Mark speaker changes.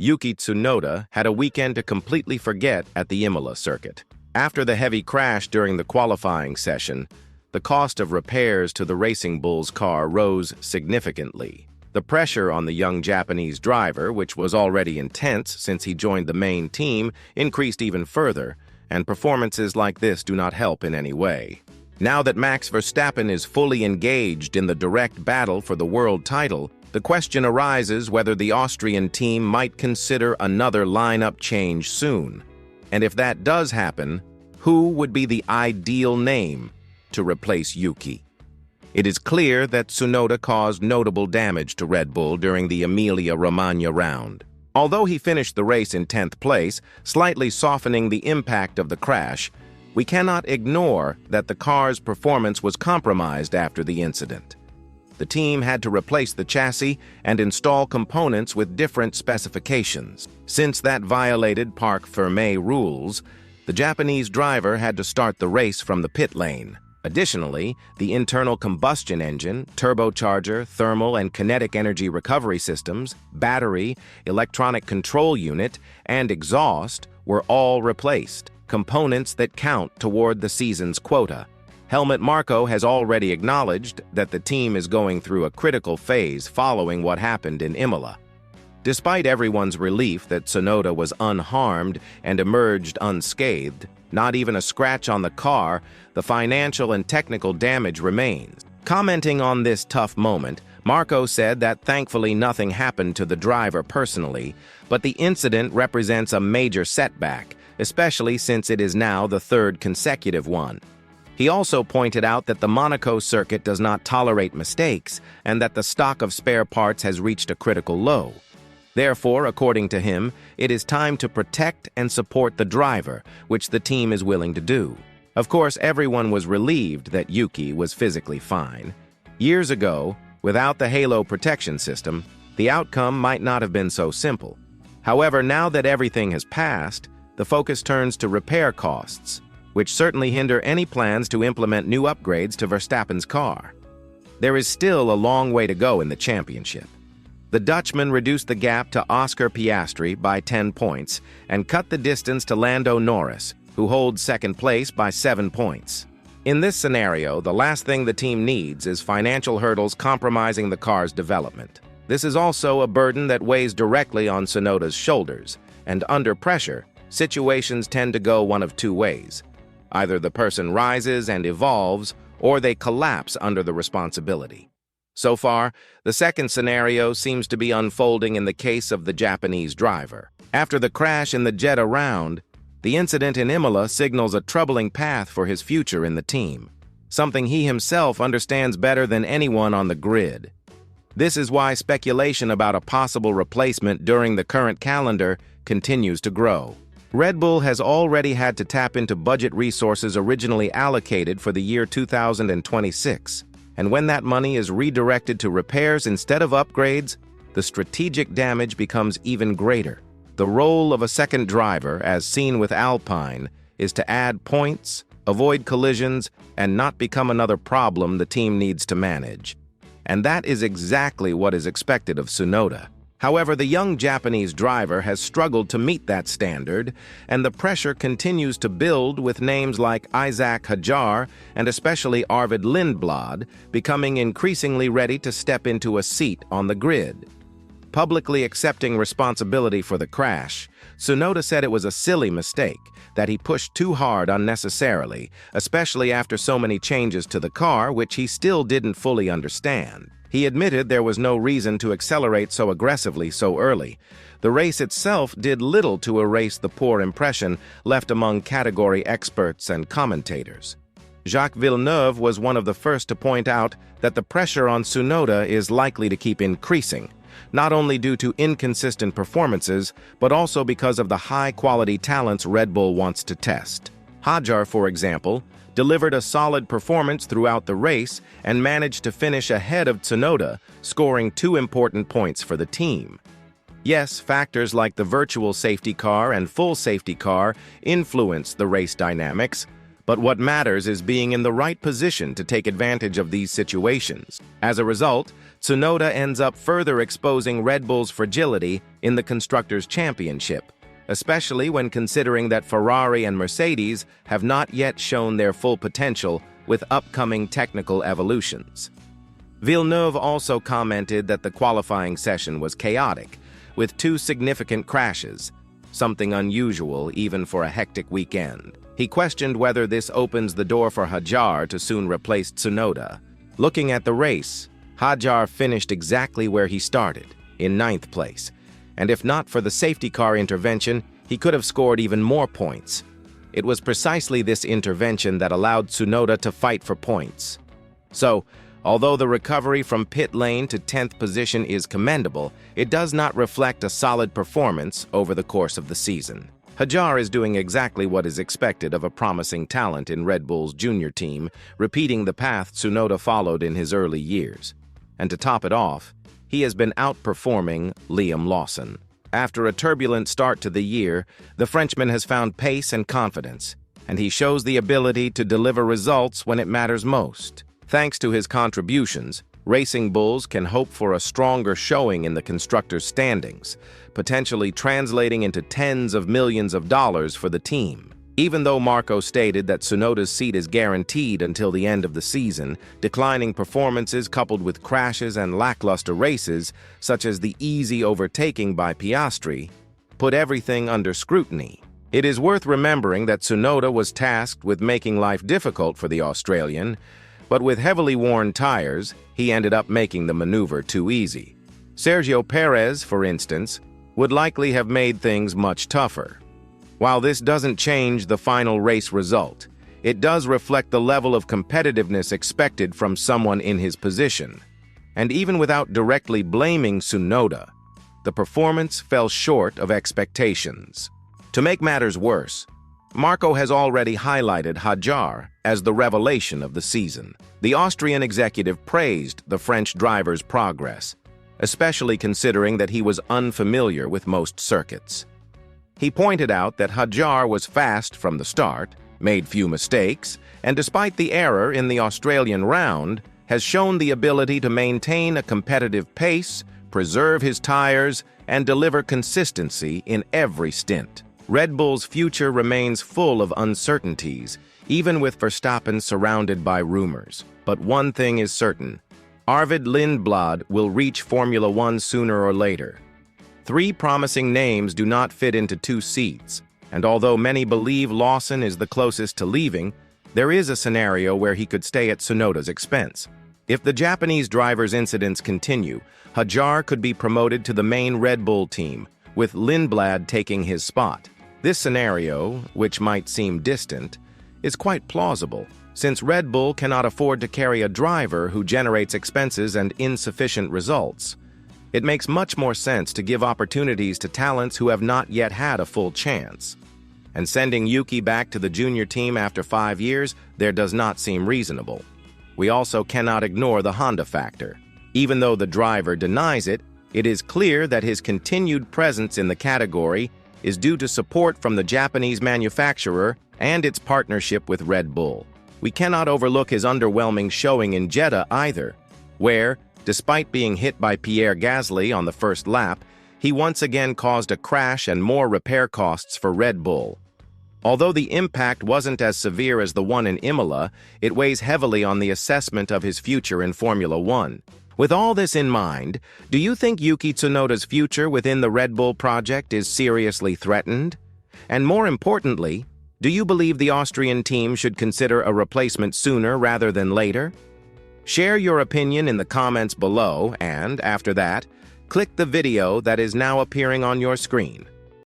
Speaker 1: Yuki Tsunoda had a weekend to completely forget at the Imola circuit. After the heavy crash during the qualifying session, the cost of repairs to the Racing Bull's car rose significantly. The pressure on the young Japanese driver, which was already intense since he joined the main team, increased even further, and performances like this do not help in any way. Now that Max Verstappen is fully engaged in the direct battle for the world title, the question arises whether the Austrian team might consider another lineup change soon. And if that does happen, who would be the ideal name to replace Yuki? It is clear that Tsunoda caused notable damage to Red Bull during the Emilia-Romagna round. Although he finished the race in 10th place, slightly softening the impact of the crash, we cannot ignore that the car's performance was compromised after the incident. The team had to replace the chassis and install components with different specifications. Since that violated Parc Fermé rules, the Japanese driver had to start the race from the pit lane. Additionally, the internal combustion engine, turbocharger, thermal and kinetic energy recovery systems, battery, electronic control unit, and exhaust were all replaced, components that count toward the season's quota. Helmut Marko has already acknowledged that the team is going through a critical phase following what happened in Imola. Despite everyone's relief that Tsunoda was unharmed and emerged unscathed, not even a scratch on the car, the financial and technical damage remains. Commenting on this tough moment, Marko said that thankfully nothing happened to the driver personally, but the incident represents a major setback, especially since it is now the third consecutive one. He also pointed out that the Monaco circuit does not tolerate mistakes and that the stock of spare parts has reached a critical low. Therefore, according to him, it is time to protect and support the driver, which the team is willing to do. Of course, everyone was relieved that Yuki was physically fine. Years ago, without the halo protection system, the outcome might not have been so simple. However, now that everything has passed, the focus turns to repair costs, which certainly hinder any plans to implement new upgrades to Verstappen's car. There is still a long way to go in the championship. The Dutchman reduced the gap to Oscar Piastri by 10 points and cut the distance to Lando Norris, who holds second place by 7 points. In this scenario, the last thing the team needs is financial hurdles compromising the car's development. This is also a burden that weighs directly on Tsunoda's shoulders, and under pressure, situations tend to go one of two ways. Either the person rises and evolves, or they collapse under the responsibility. So far, the second scenario seems to be unfolding in the case of the Japanese driver. After the crash in the Jeddah round, the incident in Imola signals a troubling path for his future in the team, something he himself understands better than anyone on the grid. This is why speculation about a possible replacement during the current calendar continues to grow. Red Bull has already had to tap into budget resources originally allocated for the year 2026, and when that money is redirected to repairs instead of upgrades, the strategic damage becomes even greater. The role of a second driver, as seen with Alpine, is to add points, avoid collisions, and not become another problem the team needs to manage. And that is exactly what is expected of Tsunoda. However, the young Japanese driver has struggled to meet that standard, and the pressure continues to build with names like Isaac Hadjar and especially Arvid Lindblad becoming increasingly ready to step into a seat on the grid. Publicly accepting responsibility for the crash, Tsunoda said it was a silly mistake, that he pushed too hard unnecessarily, especially after so many changes to the car which he still didn't fully understand. He admitted there was no reason to accelerate so aggressively so early. The race itself did little to erase the poor impression left among category experts and commentators. Jacques Villeneuve was one of the first to point out that the pressure on Tsunoda is likely to keep increasing, not only due to inconsistent performances, but also because of the high-quality talents Red Bull wants to test. Hadjar, for example, delivered a solid performance throughout the race and managed to finish ahead of Tsunoda, scoring 2 important points for the team. Yes, factors like the virtual safety car and full safety car influence the race dynamics, But what matters is being in the right position to take advantage of these situations. As a result, Tsunoda ends up further exposing Red Bull's fragility in the Constructors' Championship, especially when considering that Ferrari and Mercedes have not yet shown their full potential with upcoming technical evolutions. Villeneuve also commented that the qualifying session was chaotic, with 2 significant crashes, something unusual even for a hectic weekend. He questioned whether this opens the door for Hadjar to soon replace Tsunoda. Looking at the race, Hadjar finished exactly where he started, in 9th place, and if not for the safety car intervention, he could have scored even more points. It was precisely this intervention that allowed Tsunoda to fight for points. So, although the recovery from pit lane to 10th position is commendable, it does not reflect a solid performance over the course of the season. Hadjar is doing exactly what is expected of a promising talent in Red Bull's junior team, repeating the path Tsunoda followed in his early years. And to top it off, he has been outperforming Liam Lawson. After a turbulent start to the year, the Frenchman has found pace and confidence, and he shows the ability to deliver results when it matters most. Thanks to his contributions, Racing Bulls can hope for a stronger showing in the constructors' standings, potentially translating into tens of millions of dollars for the team. Even though Marco stated that Tsunoda's seat is guaranteed until the end of the season, declining performances coupled with crashes and lackluster races, such as the easy overtaking by Piastri, put everything under scrutiny. It is worth remembering that Tsunoda was tasked with making life difficult for the Australian, but with heavily worn tires, he ended up making the maneuver too easy. Sergio Pérez, for instance, would likely have made things much tougher. While this doesn't change the final race result, it does reflect the level of competitiveness expected from someone in his position. And even without directly blaming Tsunoda, the performance fell short of expectations. To make matters worse, Marco has already highlighted Hadjar as the revelation of the season. The Austrian executive praised the French driver's progress, especially considering that he was unfamiliar with most circuits. He pointed out that Hadjar was fast from the start, made few mistakes, and despite the error in the Australian round, has shown the ability to maintain a competitive pace, preserve his tires, and deliver consistency in every stint. Red Bull's future remains full of uncertainties, even with Verstappen surrounded by rumors. But one thing is certain: Arvid Lindblad will reach Formula One sooner or later. 3 promising names do not fit into 2 seats, and although many believe Lawson is the closest to leaving, there is a scenario where he could stay at Tsunoda's expense. If the Japanese driver's incidents continue, Hadjar could be promoted to the main Red Bull team, with Lindblad taking his spot. This scenario, which might seem distant, is quite plausible, since Red Bull cannot afford to carry a driver who generates expenses and insufficient results. It makes much more sense to give opportunities to talents who have not yet had a full chance. And sending Yuki back to the junior team after 5 years, there does not seem reasonable. We also cannot ignore the Honda factor. Even though the driver denies it, it is clear that his continued presence in the category is due to support from the Japanese manufacturer and its partnership with Red Bull. We cannot overlook his underwhelming showing in Jeddah either, where, despite being hit by Pierre Gasly on the first lap, he once again caused a crash and more repair costs for Red Bull. Although the impact wasn't as severe as the one in Imola, it weighs heavily on the assessment of his future in Formula One. With all this in mind, do you think Yuki Tsunoda's future within the Red Bull project is seriously threatened? And more importantly, do you believe the Austrian team should consider a replacement sooner rather than later? Share your opinion in the comments below and, after that, click the video that is now appearing on your screen.